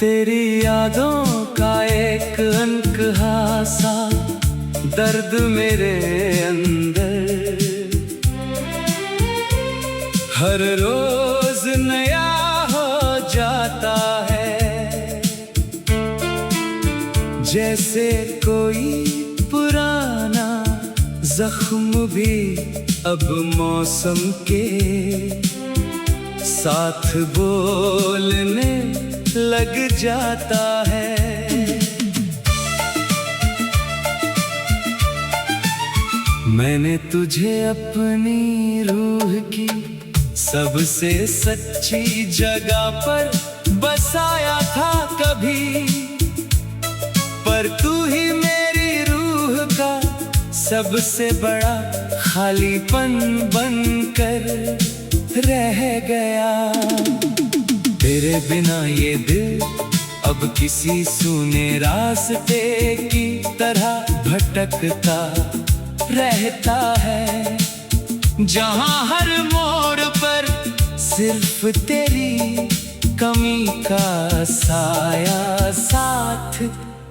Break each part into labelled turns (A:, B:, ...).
A: तेरी यादों का एक अनकहा सा दर्द मेरे अंदर हर रोज नया हो जाता है। जैसे कोई पुराना जख्म भी अब मौसम के साथ बोलने लग जाता है। मैंने तुझे अपनी रूह की सबसे सच्ची जगह पर बसाया था कभी, पर तू ही मेरी रूह का सबसे बड़ा खालीपन बनकर रह गया। तेरे बिना ये दिल अब किसी सूने रास्ते की तरह भटकता रहता है, जहां हर मोड़ पर सिर्फ तेरी कमी का साया साथ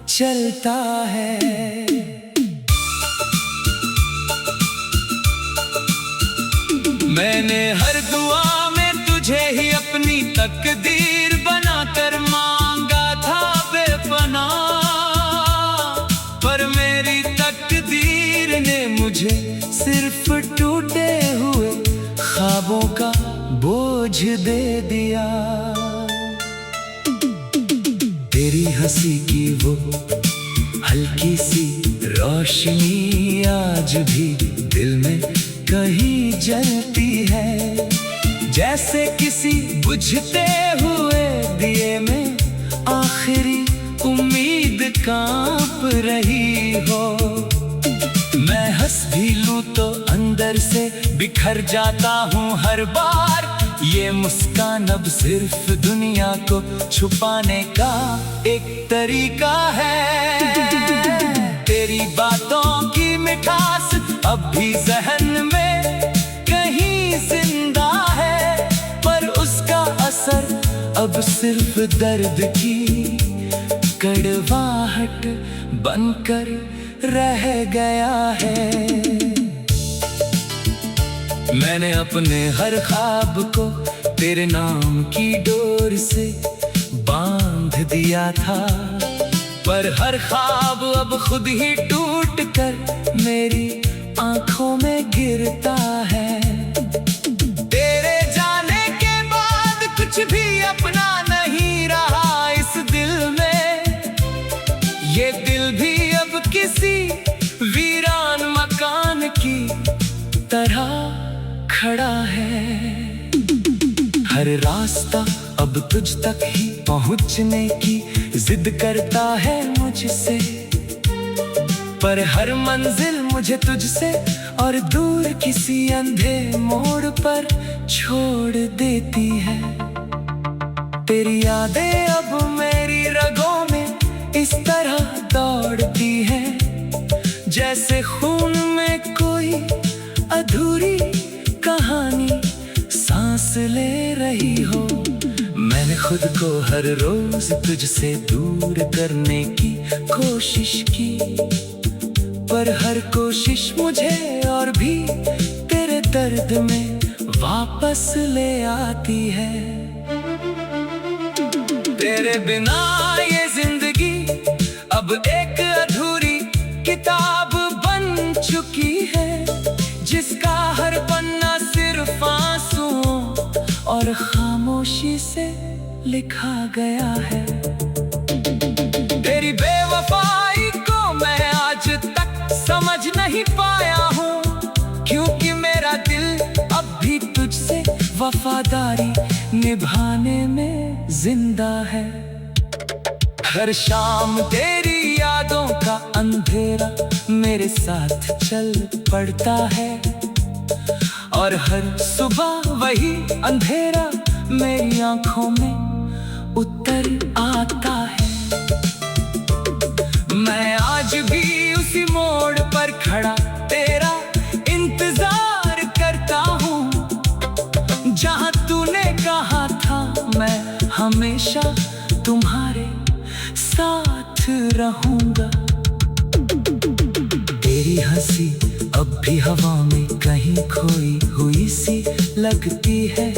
A: चलता है। मैंने हर दुआ में तुझे ही अपनी तकदीर बनाकर मांगा था बेपनाह, पर मेरी तकदीर ने मुझे सिर्फ टूटे हुए ख्वाबों का बोझ दे दिया। तेरी हंसी की वो हल्की सी रोशनी आज भी दिल में कहीं जलती है, जैसे किसी बुझते हुए दिए में आखिरी उम्मीद कांप रही हो। मैं हंस भी लूं तो अंदर से बिखर जाता हूँ हर बार। ये मुस्कान अब सिर्फ दुनिया को छुपाने का एक तरीका है। तेरी बातों की मिठास अब भी जहन में कहीं जिंदा है, पर उसका असर अब सिर्फ दर्द की कड़वाहट बनकर रह गया है। मैंने अपने हर ख्वाब को तेरे नाम की डोर से बांध दिया था, पर हर ख्वाब अब खुद ही टूट कर मेरी आंखों में गिरता है। तेरे जाने के बाद कुछ भी अपना नहीं रहा इस दिल में, ये दिल भी अब किसी वीरान मकान की तरह खड़ा है। हर रास्ता अब तुझ तक ही पहुंचने की जिद करता है मुझसे, पर हर मंजिल मुझे तुझसे और दूर किसी अंधे मोड़ पर छोड़ देती है। तेरी यादें अब मेरी रगों में इस तरह दौड़ती हैं, जैसे खून में कोई अधूरी कहानी सांस ले रही हो। मैंने खुद को हर रोज तुझसे दूर करने की कोशिश की, पर हर कोशिश मुझे और भी तेरे दर्द में वापस ले आती है। तेरे बिना ये जिंदगी अब एक अधूरी किताब बन चुकी है, जिसका हर पन्ना सिर्फ आंसुओं और खामोशी से लिखा गया है। तेरी बेवफाई को मैं आज तक समझ नहीं पाया हूँ, क्योंकि मेरा दिल अब भी तुझसे वफादारी निभाने में जिंदा है। हर शाम तेरी यादों का अंधेरा मेरे साथ चल पड़ता है, और हर सुबह वही अंधेरा मेरी आंखों में उतर आता है। मैं आज भी उसी मोड़ पर खड़ा तेरा इंतजार करता हूँ, जहाँ तूने कहा था मैं हमेशा तुम्हारे सी अब भी हवा में कहीं खोई हुई सी लगती है,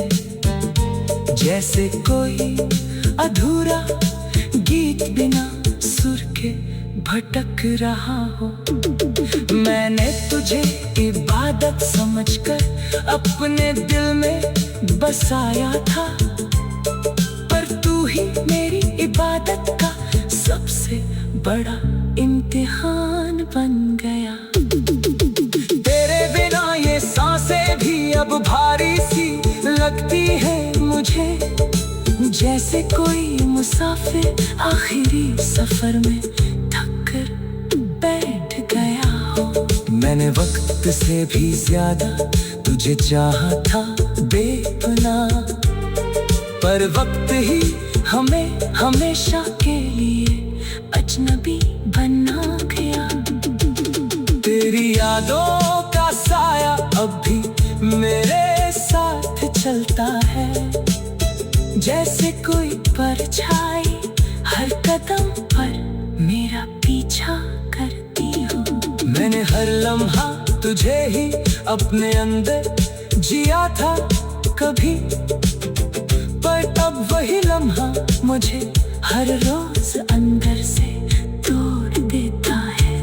A: जैसे कोई अधूरा गीत बिना सुर के भटक रहा हो। मैंने तुझे इबादत समझकर अपने दिल में बसाया था, पर तू ही मेरी इबादत का सबसे बड़ा इम्तिहान बन गया। तेरे बिना ये सांसें भी अब भारी सी लगती है मुझे, जैसे कोई मुसाफिर आखिरी सफर में थक कर बैठ गया हो। मैंने वक्त से भी ज्यादा तुझे चाहा था बेपनाह, पर वक्त ही हमें हमेशा के लिए अजनबी बना गया। तेरी यादों का साया अब भी मेरे साथ चलता है, जैसे कोई परछाई हर कदम पर मेरा पीछा करती हो। मैंने हर लम्हा तुझे ही अपने अंदर जिया था कभी, पर अब वही लम्हा मुझे हर रोज अंदर से तोड़ देता है।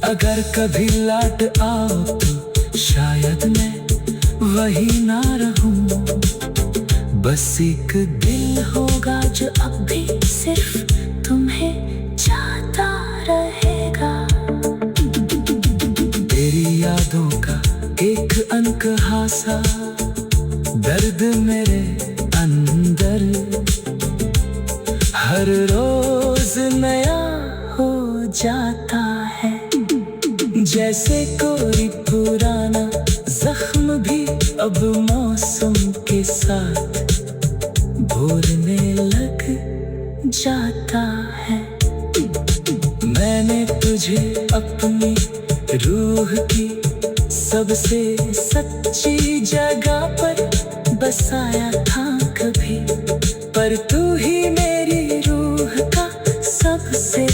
A: अगर कभी लौट आओ तो शायद मैं वही ना रहूं, बस एक दिल होगा जो अब भी सिर्फ तुम्हें चाहता रहेगा। तेरी यादों का एक अनकहा सा दर्द मेरे अंदर हर रोज नया हो जाता है, जैसे कोई पुराना जख्म भी अब मौसम के साथ भूलने लग जाता है। मैंने तुझे अपनी रूह की सबसे सच्ची जगह पर बसाया था कभी, पर तू ही मेरी रूह का सबसे